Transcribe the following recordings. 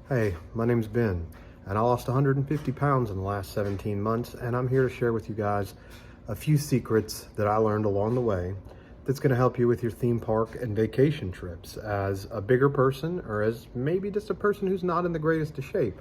Hey, my name's Ben, and I lost 150 pounds in the last 17 months, and I'm here to share with you guys a few secrets that I learned along the way that's going to help you with your theme park and vacation trips as a bigger person or as maybe just a person who's not in the greatest of shape.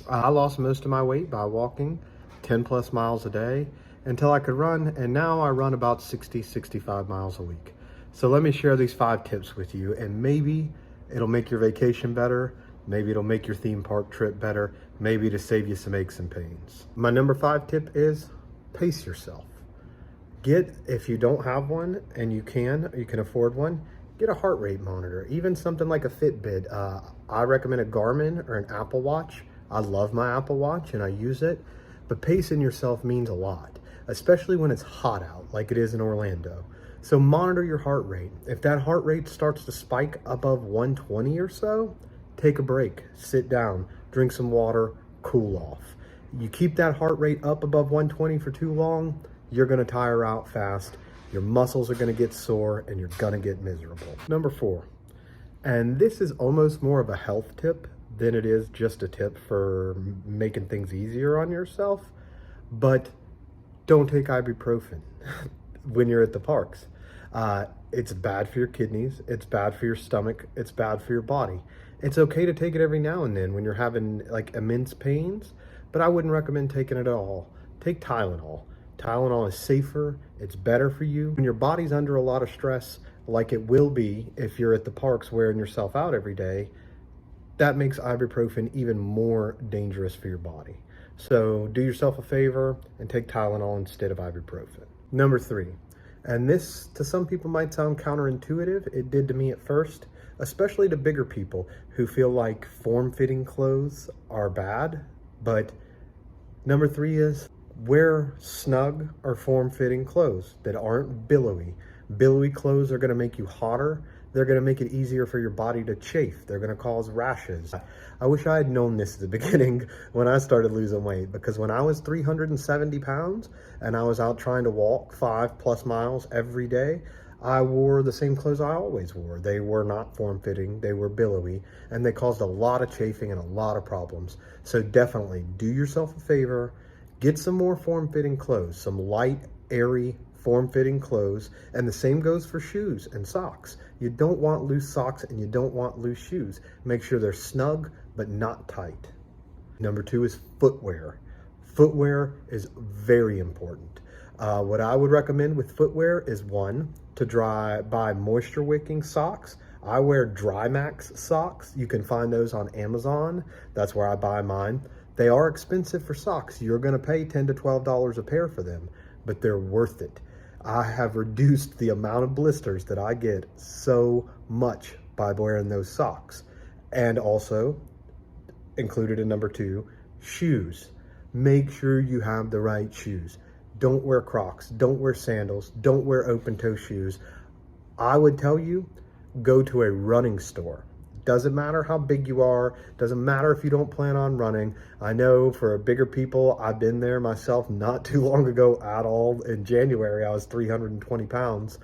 I lost most of my weight by walking 10 plus miles a day until I could run, and now I run about 65 miles a week. So let me share these 5 tips with you, and maybe it'll make your vacation better. Maybe it'll make your theme park trip better. Maybe to save you some aches and pains. My number 5 tip is pace yourself. If you don't have one and you can afford one, get a heart rate monitor, even something like a Fitbit. I recommend a Garmin or an Apple Watch. I love my Apple Watch and I use it, but pacing yourself means a lot, especially when it's hot out like it is in Orlando. So monitor your heart rate. If that heart rate starts to spike above 120 or so, take a break, sit down, drink some water, cool off. You keep that heart rate up above 120 for too long, you're gonna tire out fast, your muscles are gonna get sore, and you're gonna get miserable. Number 4, and this is almost more of a health tip than it is just a tip for making things easier on yourself, but don't take ibuprofen when you're at the parks. It's bad for your kidneys, it's bad for your stomach, it's bad for your body. It's okay to take it every now and then when you're having like immense pains, but I wouldn't recommend taking it at all. Take Tylenol. Tylenol is safer, it's better for you. When your body's under a lot of stress, like it will be if you're at the parks wearing yourself out every day, that makes ibuprofen even more dangerous for your body. So do yourself a favor and take Tylenol instead of ibuprofen. Number 3, and this to some people might sound counterintuitive. It did to me at first, especially to bigger people who feel like form-fitting clothes are bad. But number 3 is wear snug or form-fitting clothes that aren't billowy. Billowy clothes are gonna make you hotter. They're gonna make it easier for your body to chafe. They're gonna cause rashes. I wish I had known this at the beginning when I started losing weight, because when I was 370 pounds and I was out trying to walk 5+ miles every day, I wore the same clothes I always wore. They were not form-fitting, they were billowy, and they caused a lot of chafing and a lot of problems. So definitely do yourself a favor, get some more form-fitting clothes, some light, airy, form-fitting clothes, and the same goes for shoes and socks. You don't want loose socks and you don't want loose shoes. Make sure they're snug but not tight. Number 2 is footwear. Footwear is very important. What I would recommend with footwear is, 1, to buy moisture wicking socks. I wear Dry Max socks. You can find those on Amazon. That's where I buy mine. They are expensive for socks. You're gonna pay $10 to $12 a pair for them, but they're worth it. I have reduced the amount of blisters that I get so much by wearing those socks. And also, included in number 2, shoes. Make sure you have the right shoes. Don't wear Crocs, don't wear sandals, don't wear open-toe shoes. I would tell you, go to a running store. Doesn't matter how big you are, doesn't matter if you don't plan on running. I know for bigger people, I've been there myself not too long ago at all. In January, I was 320 pounds.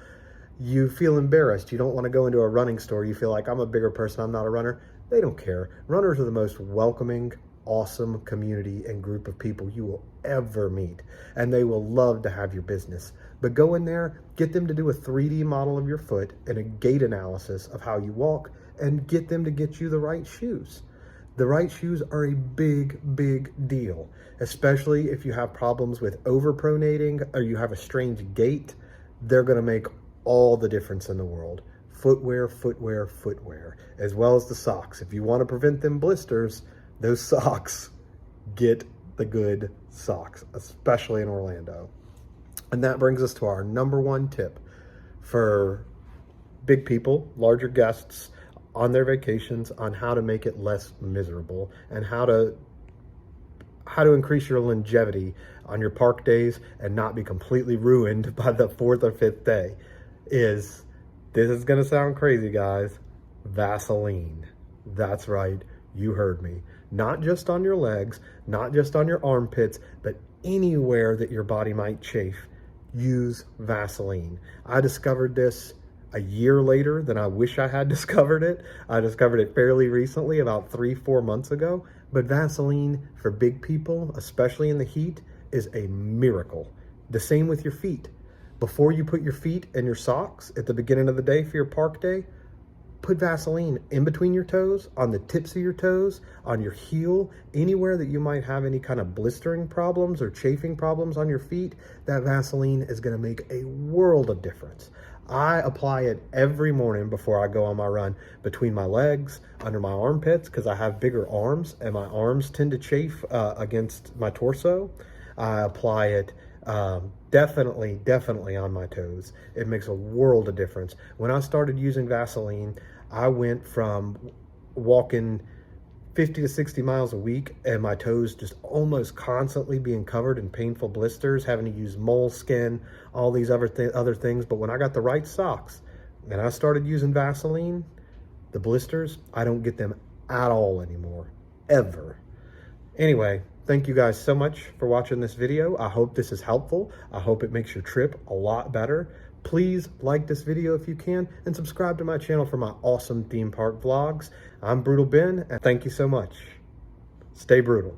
You feel embarrassed. You don't want to go into a running store. You feel like, I'm a bigger person, I'm not a runner. They don't care. Runners are the most welcoming, awesome community and group of people you will ever meet, and they will love to have your business. But go in there, get them to do a 3D model of your foot and a gait analysis of how you walk, and get them to get you the right shoes. The right shoes are a big, big deal, especially if you have problems with overpronating or you have a strange gait. They're gonna make all the difference in the world. Footwear, footwear, footwear, as well as the socks. If you wanna prevent them blisters, those socks, get the good socks, especially in Orlando. And that brings us to our number 1 tip for big people, larger guests, on their vacations, on how to make it less miserable and how to increase your longevity on your park days and not be completely ruined by the 4th or 5th day this is gonna sound crazy, guys, Vaseline. That's right, you heard me. Not just on your legs, not just on your armpits, but anywhere that your body might chafe, use Vaseline. I discovered this a year later than I wish I had discovered it. I discovered it fairly recently, about 3-4 months ago. But Vaseline for big people, especially in the heat, is a miracle. The same with your feet. Before you put your feet in your socks at the beginning of the day for your park day, put Vaseline in between your toes, on the tips of your toes, on your heel, anywhere that you might have any kind of blistering problems or chafing problems on your feet. That Vaseline is going to make a world of difference. I apply it every morning before I go on my run, between my legs, under my armpits, because I have bigger arms and my arms tend to chafe against my torso. I apply it definitely on my toes. It makes a world of difference. When I started using Vaseline, I went from walking 50 to 60 miles a week and my toes just almost constantly being covered in painful blisters, having to use moleskin, all these other things. But when I got the right socks and I started using Vaseline, the blisters, I don't get them at all anymore, ever. Anyway, thank you guys so much for watching this video. I hope this is helpful. I hope it makes your trip a lot better. Please like this video if you can, and subscribe to my channel for my awesome theme park vlogs. I'm Brutal Ben, and thank you so much. Stay brutal.